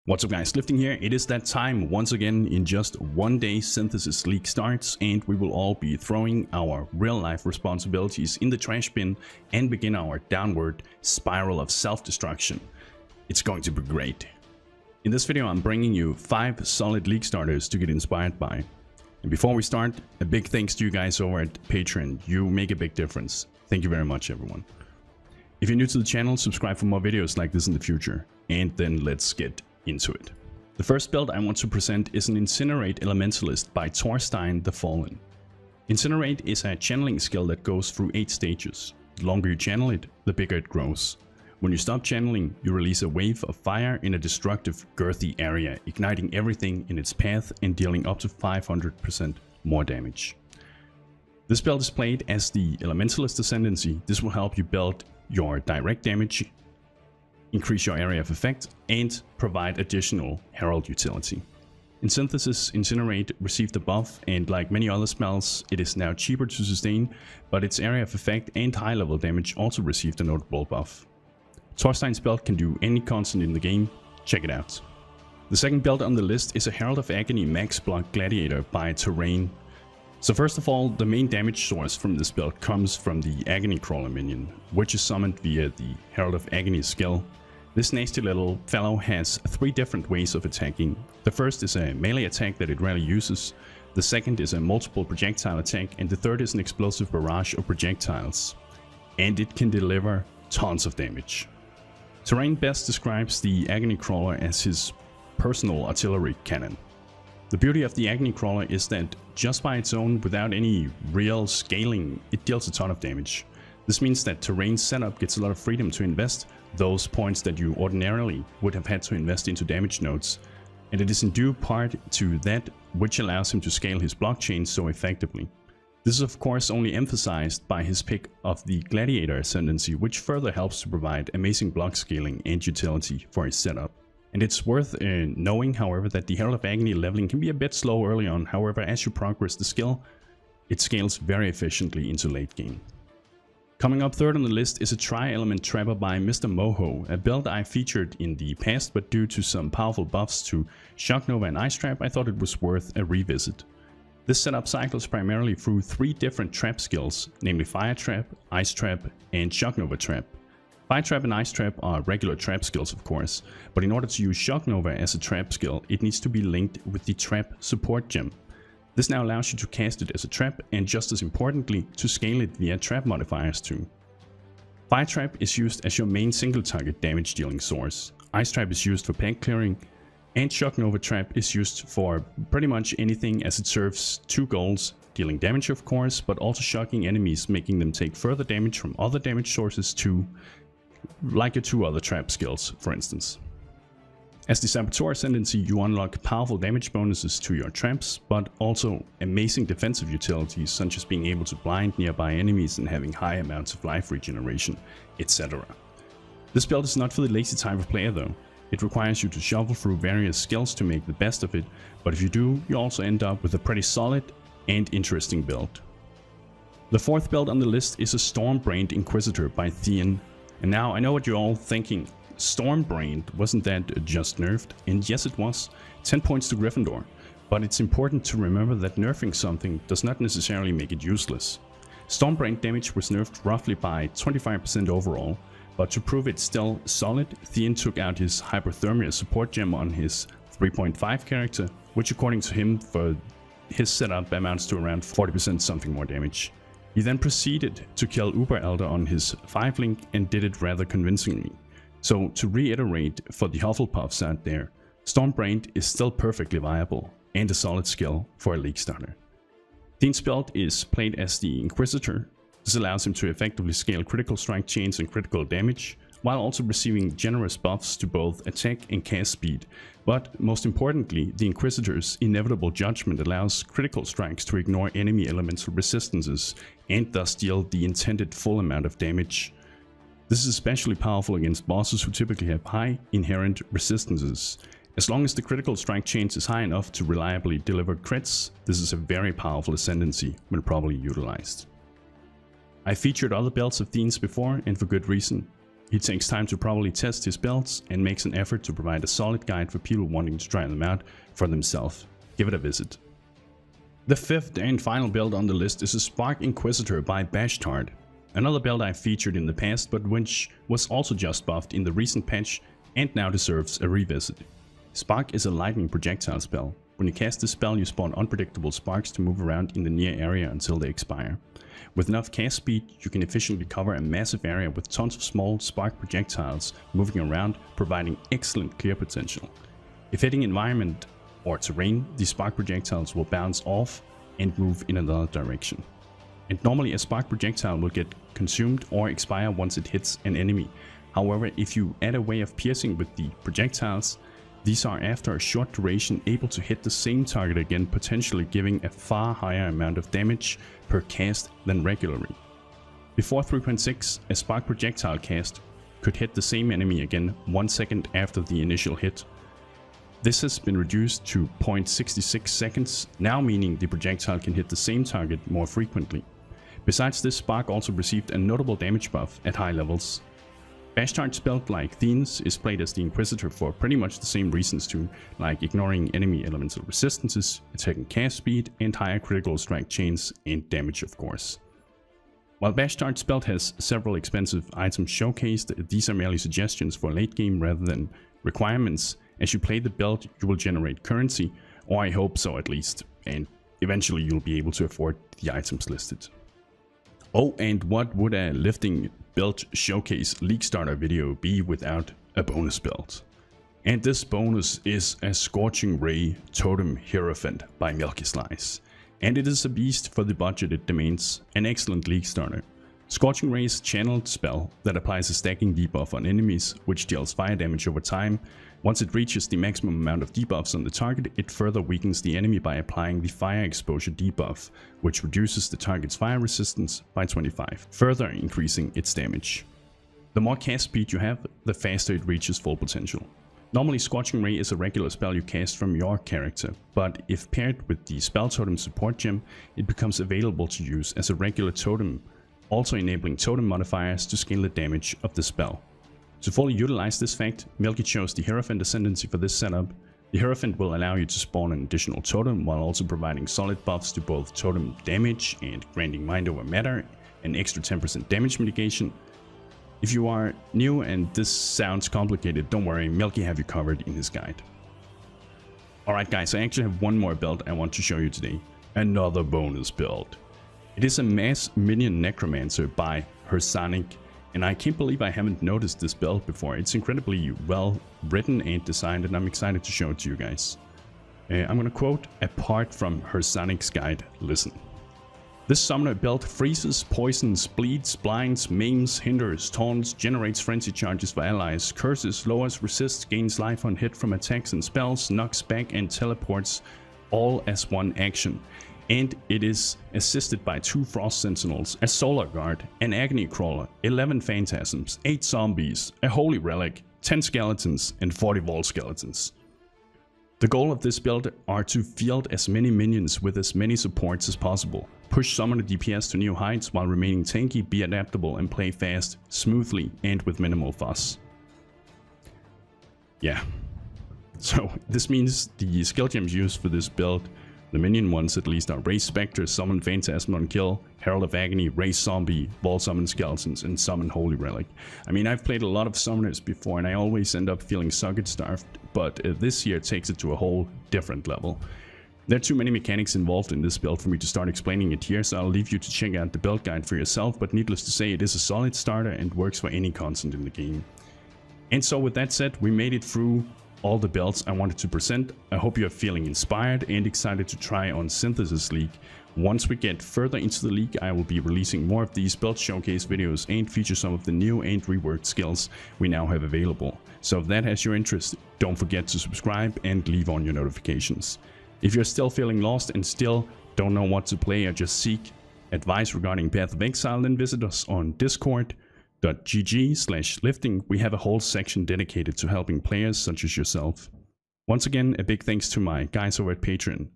What's up guys, Lifting here. It is that time once again. In just 1 day Synthesis League starts and we will all be throwing our real life responsibilities in the trash bin and begin our downward spiral of self-destruction. It's going to be great. In this video I'm bringing you 5 solid league starters to get inspired by. And before we start, a big thanks to you guys over at Patreon. You make a big difference. Thank you very much everyone. If you're new to the channel, subscribe for more videos like this in the future. And then let's get into it. The first build I want to present is an Incinerate Elementalist by Thorstein the Fallen. Incinerate is a channeling skill that goes through 8 stages. The longer you channel it, the bigger it grows. When you stop channeling, you release a wave of fire in a destructive, girthy area, igniting everything in its path and dealing up to 500% more damage. This build is played as the Elementalist Ascendancy. This will help you build your direct damage, increase your area of effect, and provide additional herald utility. In Synthesis, Incinerate received a buff, and like many other spells, it is now cheaper to sustain, but its area of effect and high level damage also received a notable buff. Thorstein's build can do any constant in the game. Check it out. The second build on the list is a Herald of Agony Max Block Gladiator by Terrain. So first of all, the main damage source from this build comes from the Agony Crawler minion, which is summoned via the Herald of Agony skill. This nasty little fellow has 3 different ways of attacking. The first is a melee attack that it rarely uses, the second is a multiple projectile attack, and the third is an explosive barrage of projectiles. And it can deliver tons of damage. Terrain best describes the Agony Crawler as his personal artillery cannon. The beauty of the Agony Crawler is that just by its own, without any real scaling, it deals a ton of damage. This means that Terrain's setup gets a lot of freedom to invest those points that you ordinarily would have had to invest into damage nodes, and it is in due part to that which allows him to scale his blockchain so effectively. This is of course only emphasized by his pick of the Gladiator Ascendancy, which further helps to provide amazing block scaling and utility for his setup. And it's worth knowing, however, that the Herald of Agony leveling can be a bit slow early on. However, as you progress the skill, it scales very efficiently into late game. Coming up third on the list is a Tri-Element Trapper by Mr. Moho, a build I featured in the past, but due to some powerful buffs to Shock Nova and Ice Trap, I thought it was worth a revisit. This setup cycles primarily through 3 different trap skills, namely Fire Trap, Ice Trap, and Shock Nova Trap. Fire Trap and Ice Trap are regular trap skills of course, but in order to use Shock Nova as a trap skill, it needs to be linked with the Trap Support Gem. This now allows you to cast it as a trap and, just as importantly, to scale it via trap modifiers too. Fire Trap is used as your main single target damage dealing source, Ice Trap is used for pack clearing, and Shock Nova Trap is used for pretty much anything as it serves 2 goals, dealing damage of course, but also shocking enemies, making them take further damage from other damage sources too, like your 2 other trap skills for instance. As the Saboteur Ascendancy, you unlock powerful damage bonuses to your traps, but also amazing defensive utilities such as being able to blind nearby enemies and having high amounts of life regeneration, etc. This build is not for the lazy type of player though. It requires you to shuffle through various skills to make the best of it, but if you do, you also end up with a pretty solid and interesting build. The fourth build on the list is a Storm-Brained Inquisitor by Theon. And now I know what you're all thinking. Storm-Brained, wasn't that just nerfed? And yes it was, 10 points to Gryffindor. But it's important to remember that nerfing something does not necessarily make it useless. Storm-Brained damage was nerfed roughly by 25% overall, but to prove it's still solid, Theon took out his Hyperthermia support gem on his 3.5 character, which according to him for his setup amounts to around 40% something more damage. He then proceeded to kill Uber Elder on his 5 link and did it rather convincingly. So to reiterate for the Hufflepuffs out there, Storm-Brained is still perfectly viable and a solid skill for a league starter. Theon's build is played as the Inquisitor. This allows him to effectively scale critical strike chains and critical damage, while also receiving generous buffs to both attack and cast speed. But most importantly, the Inquisitor's Inevitable Judgment allows critical strikes to ignore enemy elemental resistances and thus deal the intended full amount of damage. This is especially powerful against bosses who typically have high inherent resistances. As long as the critical strike chance is high enough to reliably deliver crits, this is a very powerful ascendancy when properly utilized. I featured other builds of Theon's before, and for good reason. He takes time to probably test his builds and makes an effort to provide a solid guide for people wanting to try them out for themselves. Give it a visit. The fifth and final build on the list is a Spark Inquisitor by Bashtard. Another build I featured in the past, but which was also just buffed in the recent patch and now deserves a revisit. Spark is a lightning projectile spell. When you cast this spell, you spawn unpredictable sparks to move around in the near area until they expire. With enough cast speed, you can efficiently cover a massive area with tons of small spark projectiles moving around, providing excellent clear potential. If hitting environment or terrain, the spark projectiles will bounce off and move in another direction. And normally a spark projectile will get consumed or expire once it hits an enemy. However, if you add a way of piercing with the projectiles, these are after a short duration able to hit the same target again, potentially giving a far higher amount of damage per cast than regularly. Before 3.6, a spark projectile cast could hit the same enemy again 1 second after the initial hit. This has been reduced to 0.66 seconds, now meaning the projectile can hit the same target more frequently. Besides this, Spark also received a notable damage buff at high levels. Bashtard's build, like Theans, is played as the Inquisitor for pretty much the same reasons too, like ignoring enemy elemental resistances, attacking cast speed, and higher critical strike chains and damage of course. While Bashtard's build has several expensive items showcased, these are merely suggestions for late game rather than requirements. As you play the build, you will generate currency, or I hope so at least, and eventually you'll be able to afford the items listed. Oh, and what would a lifting build showcase league starter video be without a bonus build? And this bonus is a Scorching Ray Totem Hierophant by Milky Slice. And it is a beast for the budget it demands, an excellent league starter. Scorching Ray is a channeled spell that applies a stacking debuff on enemies, which deals fire damage over time. Once it reaches the maximum amount of debuffs on the target, it further weakens the enemy by applying the fire exposure debuff, which reduces the target's fire resistance by 25, further increasing its damage. The more cast speed you have, the faster it reaches full potential. Normally, Scorching Ray is a regular spell you cast from your character, but if paired with the Spell Totem support gem, it becomes available to use as a regular totem, also enabling totem modifiers to scale the damage of the spell. To fully utilize this fact, Milky chose the Hierophant Ascendancy for this setup. The Hierophant will allow you to spawn an additional totem while also providing solid buffs to both totem damage and granting Mind Over Matter, an extra 10% damage mitigation. If you are new and this sounds complicated, don't worry, Milky have you covered in his guide. Alright guys, I actually have one more build I want to show you today. Another bonus build. It is a Mass Minion Necromancer by Hersonic, and I can't believe I haven't noticed this build before. It's incredibly well written and designed, and I'm excited to show it to you guys. I'm gonna quote a part from Hersonic's guide. Listen. This summoner build freezes, poisons, bleeds, blinds, maims, hinders, taunts, generates frenzy charges for allies, curses, lowers, resists, gains life on hit from attacks and spells, knocks back and teleports, all as one action. And it is assisted by 2 Frost Sentinels, a Solar Guard, an Agony Crawler, 11 Phantasms, 8 Zombies, a Holy Relic, 10 Skeletons, and 40 Vault Skeletons. The goal of this build are to field as many minions with as many supports as possible, push summoner DPS to new heights while remaining tanky, be adaptable, and play fast, smoothly, and with minimal fuss. Yeah. So this means the skill gems used for this build, the minion ones at least, are Raise Spectre, Summon Phantasm on kill, Herald of Agony, Raise Zombie, Vault Summon Skeletons, and Summon Holy Relic. I mean, I've played a lot of summoners before and I always end up feeling socket starved, but this here takes it to a whole different level. There are too many mechanics involved in this build for me to start explaining it here, so I'll leave you to check out the build guide for yourself, but needless to say, it is a solid starter and works for any content in the game. And so with that said, we made it through all the builds I wanted to present. I hope you are feeling inspired and excited to try on Synthesis League. Once we get further into the league, I will be releasing more of these build showcase videos and feature some of the new and reworked skills we now have available. So if that has your interest, don't forget to subscribe and leave on your notifications. If you're still feeling lost and still don't know what to play or just seek advice regarding Path of Exile, then visit us on discord.gg/lifting. We have a whole section dedicated to helping players such as yourself. Once again, a big thanks to my guys over at Patreon.